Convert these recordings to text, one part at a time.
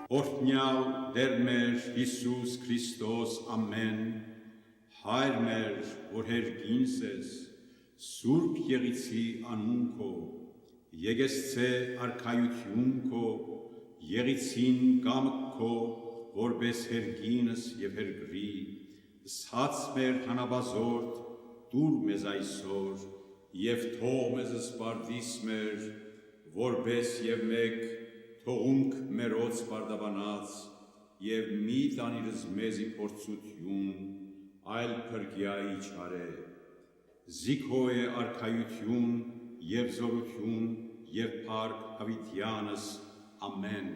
Օրհնյալ Տեր մեր Հիսուս Քրիստոս ամեն, Հայր մեր, որ հերգինս ես, Սուրբ Եղիցի անուն քո, եկեսցե արքայություն քո, Եղիցին կամք քո, որպես հերգինս և հերգրի, Սհաց մեր հանաբազորդ, տուր մեզ այսօր, և թող մեզ սպարդիս մեր, որպես և մեկ թողունք մերոց պարդաբանած, և մի տանիրս մեզի փորձություն, այլ փրկյա իչարե, զիքո է արքայություն և զորություն և փառք հավիտյանս, ամեն։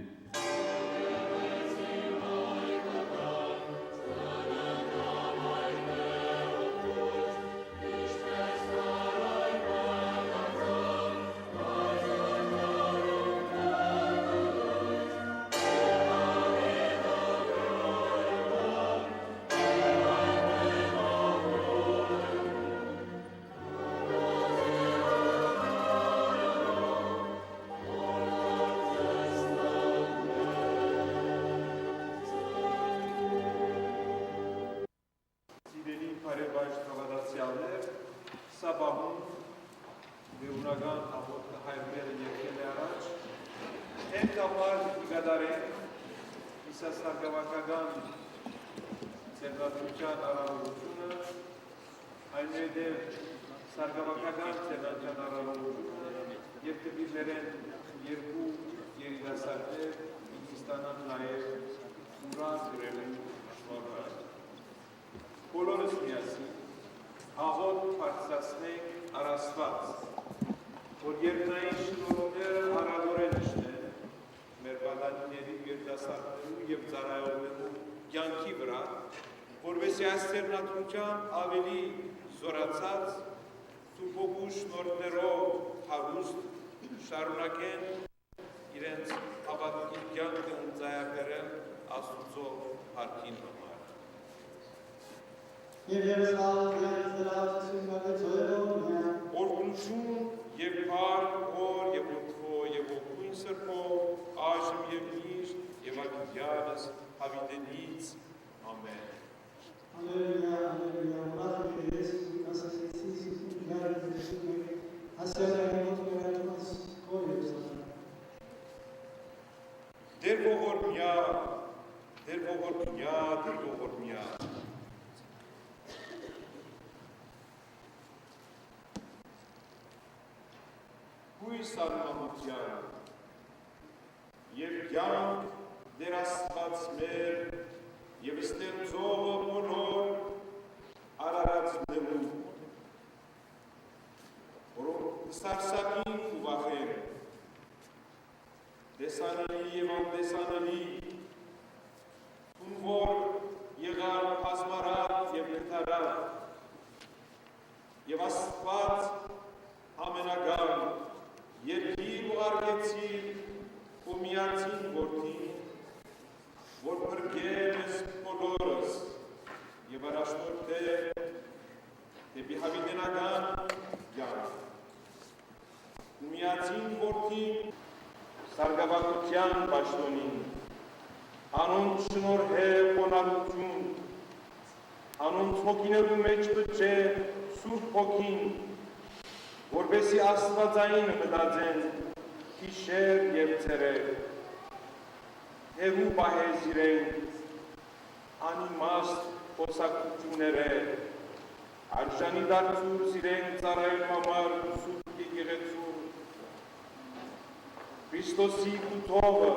Որպեսզի աստերնատունչան ավելի զորացած, սուրբոգուշ նորներով հարուստ շարունակեն իրենց հավատքի կյանքը ընծայաբերել Աստուծո փառքին համար։ Օրհնություն և փառք Հոր և Որդու և Ոգին Սրբով, այժմ և միշտ և ակիդյանս հավիտենից, ամեն։ Alleluia, alleluia, Maria Jezus, nas Jezus, miarę wyszły, a serce otwiera nas koniec. Dervohormia, dervohormia, dervohormia. Հույս արմամության, և կյանք դեր Աստված մեր, և ստեղծողը բոլոր արարածներու, որոնք սարսափին ու վախեն, տեսանելի և անտեսանելի, ում որ եղան բազմարար և կթարար, և Աստված ամենագան, երկիր ու արգեցին ու միացին որդին, որ փրկել ես բոլորս և առաջնորդել դեպի հավիտենական կյանք։ Ու միացին որդին սարգսակության պաշտոնին, անոնց շնորհել խոնարհություն, անոնց հոգիներու մեջ բջե Սուրբ Հոգին, որպեսզի աստվածային մտածեն գիշեր և ցերեկ, հերու պահես իրեն, անիմաստ խոսակցությունները, արժանի դարձուց իրեն ծառայելու համար Սուրբ եկեղեցու, Քրիստոսի կութողը,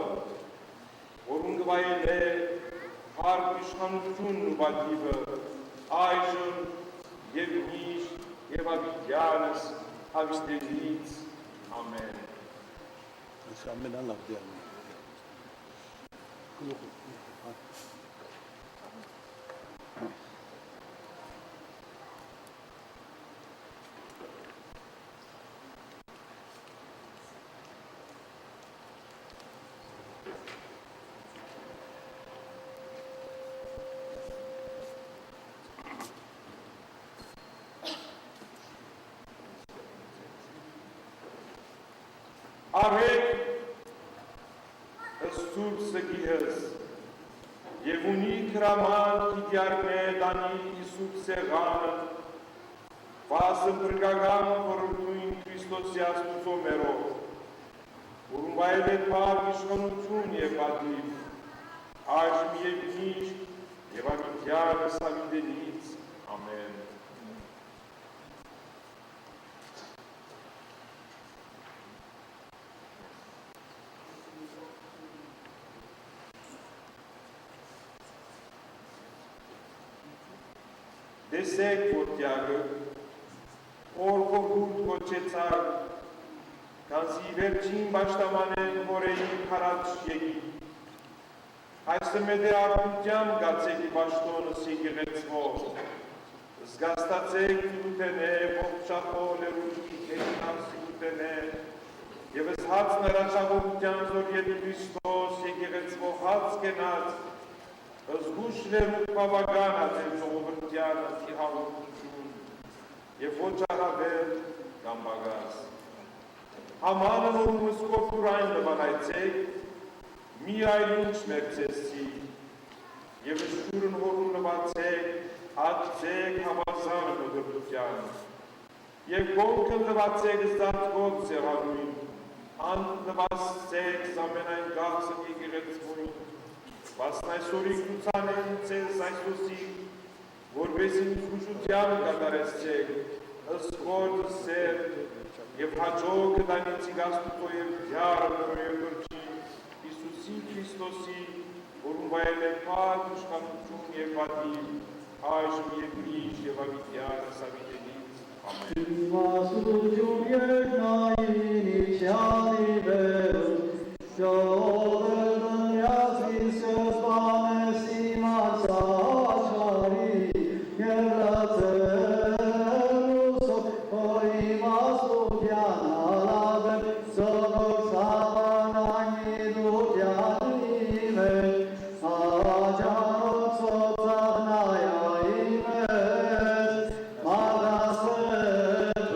որուն գվայել է փառք իշխանությունն ու բադիվը, այժմ և միշտ և աբիդյանս հավիտենից, ամեն։ Արհետ Սուրբ գիհս, և ունիք հրաման կիդյարնե դանիք Իսուկ սեղանը, վասն բրգագան խորորդույն Քրիստոսի Աստուծո մերով, որում վայել է պար իշխանություն և պատիվ, այժմ և միշտ և անգիտյալս ավիդենից, ամեն։ Տեսեք, որ տյագը, օրգորգուրդ կոչեցար, կանզի վերջին բաշտամանեն հորեի քարաչ եկի, այսը մեդե արդյամ գացեք բաշտոնս եկեղեցվով, զգաստացեք դուտենե, ողջախոլ երուշքի կետնավ սիգուտենե, և ես հաց նրաշաղորդյան զոր ետ Քրիստոս եկեղեցվով հաց կենած, զգուշ լերուկ բավական ատել ժողովրդյան ատի հաղորդություն և ոչ առավել կամ բագաս։ Համանը որումս կորպուրայն նվանայցեք, մի այլունչ մերցեսի և շուրն հորում նվացեք, ատցեք համազանը մգրդության և գոնքը նվացեք զատվոտ սեղանույն, անդ նվասցեք զամենայն գաղսը եկեղեցվույն, վասն այսօրի կուցանեն ձեզ այսոսի, որբեսին զգուշության կատարեցեք, ըսկոտ սեր և հաջող կտանիցիկ Աստուծո և դյարը նորոյը կրչին, Իսուսի Քրիստոսի, որում վայել է պար, իշխանություն և պատիվ, այժմ և միշտ և ավիդյան սավիդենից, ամեն։ Իմաստություն երկնային իչյալի վերում, ժողովրդն յասվիսս բանես իմաց աչարի, երլացելուսով, որ իմաստության ալավեմ, սողոք սավանանի դուտյանի մեջ, աջանոք սոցաղնայայի մեջ, մագասվետ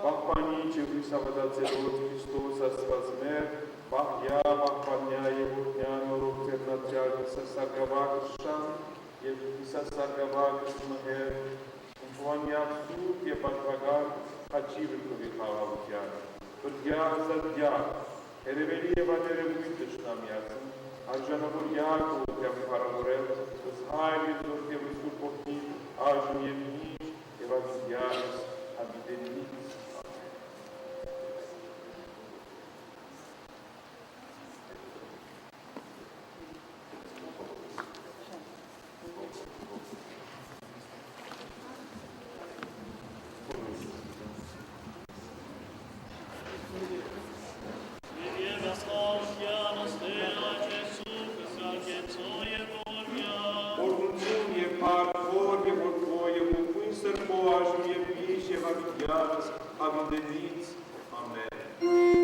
Պահպանիչ և հույսավատացելով Քրիստոս Աստված մեր, պահյա, պահպանյա և որդյան օրով ձեռնատյալ հիսասարգավակը շան և հիսասարգավակը մհեր, ումպուանյակ սուրբ և պատվագար հաչի վրկովի խաղաղության, բրդյա հզադյա, հերևելի և աներևույն դշնամյացն, արժանավոր Յակով և հարավորել, զհայր և զորք և սուրբ որդին, այժմ և միշտ և ավիդյանս ավիդենից, Avindeniți. Amen. Amen.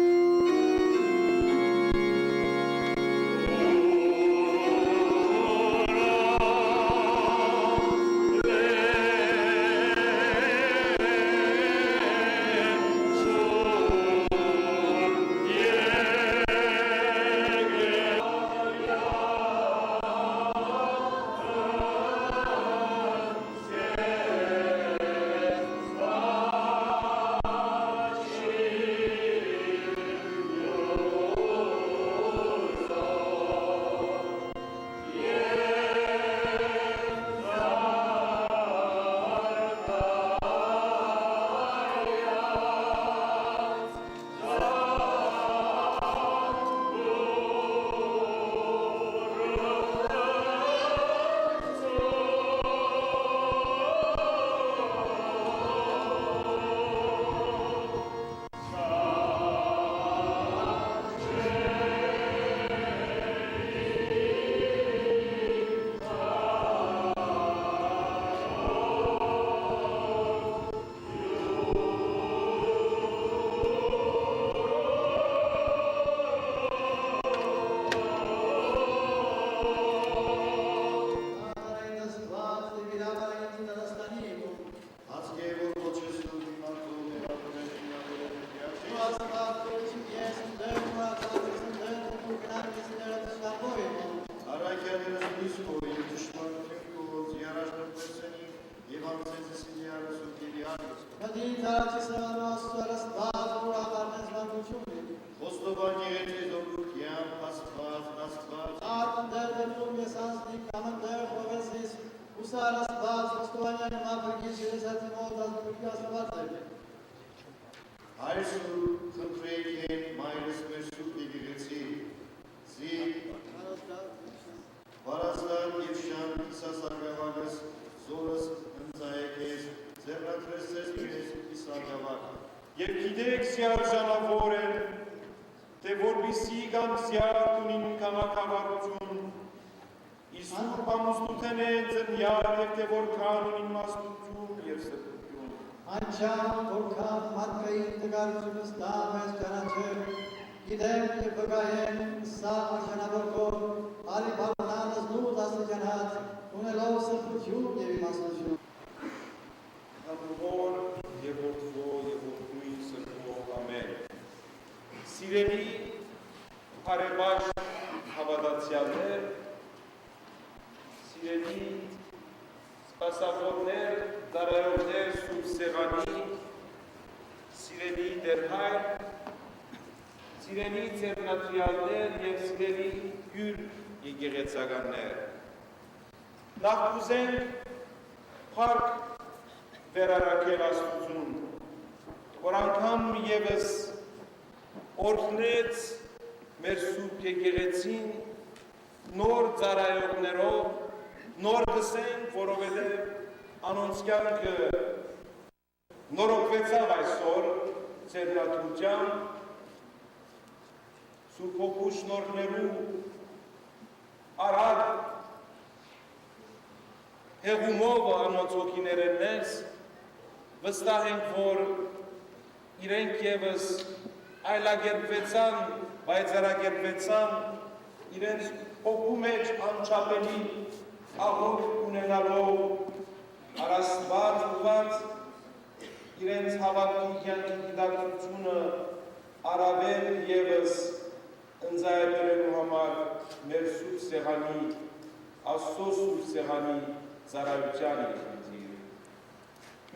Եվ գիտեք զյար ժանավոր են, թե որպիսի կամ զյար ունին կամակավարություն, Իսուր պամուստութեն են ծնյար և թե որքան ունին մասնություն և սրտություն։ Անչան որքան մարդկային տգարությունս դա մեզ ճանաչել, գիտեմ և վկայեմ սա արժանավորքով, արի բարնանս նուտ աստիճանած, ունելով սրտություն և իմաստություն։ Ամոր և որդվո և որդնույն սրտով ամեն։ Սիրելի հարևաշ հավատացյալներ, սիրելի սպասավորներ, ծառայողներ Սուրբ Սեղանի, սիրելի դերհայր, սիրելի ծերնատրյալներ և սիրելի հյուր եկեղեցականներ։ Նախ կուզենք փառք վերարակել Աստծուն, որ անգամ ևս օրհնեց մեր Սուրբ եկեղեցին նոր ծառայողներով, նոր գսենք, որովհետև անոնց կյանքը նորոգվեցավ այսօր ծերնատուրությամբ, Սուրբ Հոգու շնորհներու արագ հեղումով անոնց հոգիներեն մեզ, վստահ ենք, որ իրենք ևս այլագերբվեցան, բայցարագերբվեցան, իրենց հոգու մեջ անչափելի աղոտ ունենալով առաստված ուղված, իրենց հավատքի կյանքի գիտակցությունը առավել ևս ընձայաբերելու համար մեր Սուրբ Սեղանի, Աստծո Սուրբ Սեղանի ծառայության խնդիր։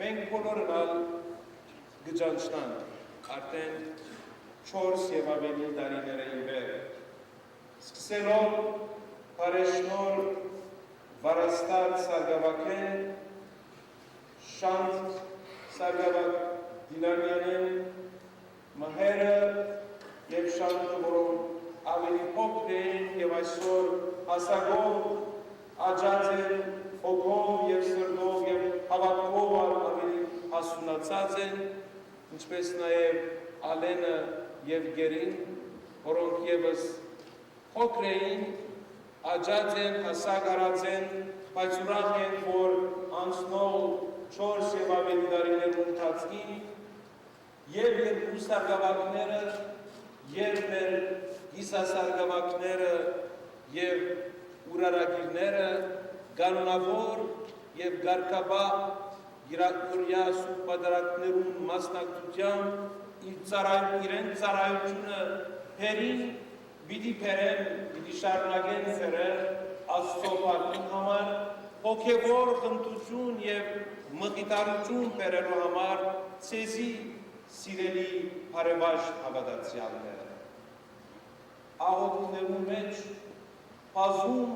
Մենք բոլորն գճանչնանք արդեն 4 և ավելի տարիներ ի վեր, սկսելով Փարեշնոր Վարաստատ Սարգսակյան, Շանթ Սարգսակ Դիլանյանեն, մհերը և շանթը, որոնք ավելի փոքր էին և այսօր հասակով, աճած են, հոգով և սրտով և հավատքով ավելի հասունացած են, ինչպես նաև Ալենը և Գերին, որոնք ևս փոքր էին, աճած են, հասակ արած են, բայց ուրախ են, որ անցնող 4 և ավելի տարիներ ընթացքին և երկու սարգսակները, և մեր գիսասարգսակները և ուրարագիրները կանոնավոր և գարկաբահ յուրաքանչյուրյա Սուրբ պատարագներուն մասնակցությամբ իրենց ծառայությունը հերին պիտի բերեն, պիտի շարունակեն ծերել Աստծո բառքի համար, հոգևոր խնդություն և մխիթարություն բերելու համար ցեզի սիրելի հարևաշ հավատացյալներ։ Աղոթքներու մեջ բազում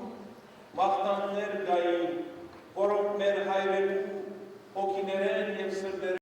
մաղթանքներ կային, որոնք մեր հայրենու հոգիներեն և սրտերեն